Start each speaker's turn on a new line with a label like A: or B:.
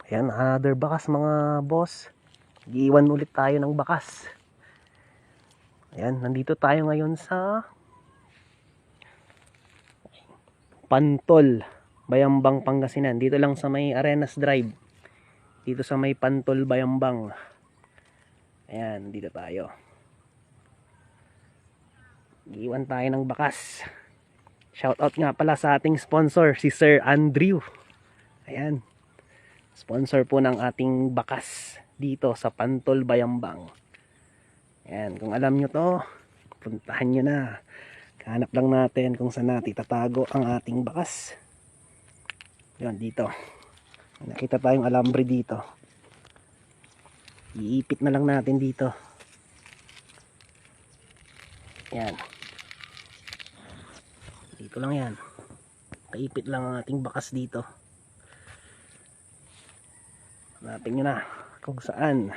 A: Ayan, another bakas mga boss. Iiwan ulit tayo ng bakas. Ayan, nandito tayo ngayon sa Pantol, Bayambang, Pangasinan. Dito lang sa may Arenas Drive. Dito sa may Pantol, Bayambang. Ayan, dito tayo. Iiwan tayo ng bakas. Shoutout nga pala sa ating sponsor, si Sir Andrew. Ayan. Sponsor po ng ating bakas dito sa Pantol, Bayambang. Ayan, kung alam nyo to, puntahan nyo na. Hanap lang natin kung saan natin tatago ang ating bakas. Yan, dito. Nakita tayong alambre dito. Iipit na lang natin dito. Yan. Dito lang yan. Kaipit lang ang ating bakas dito. Hanapin nyo na kung saan.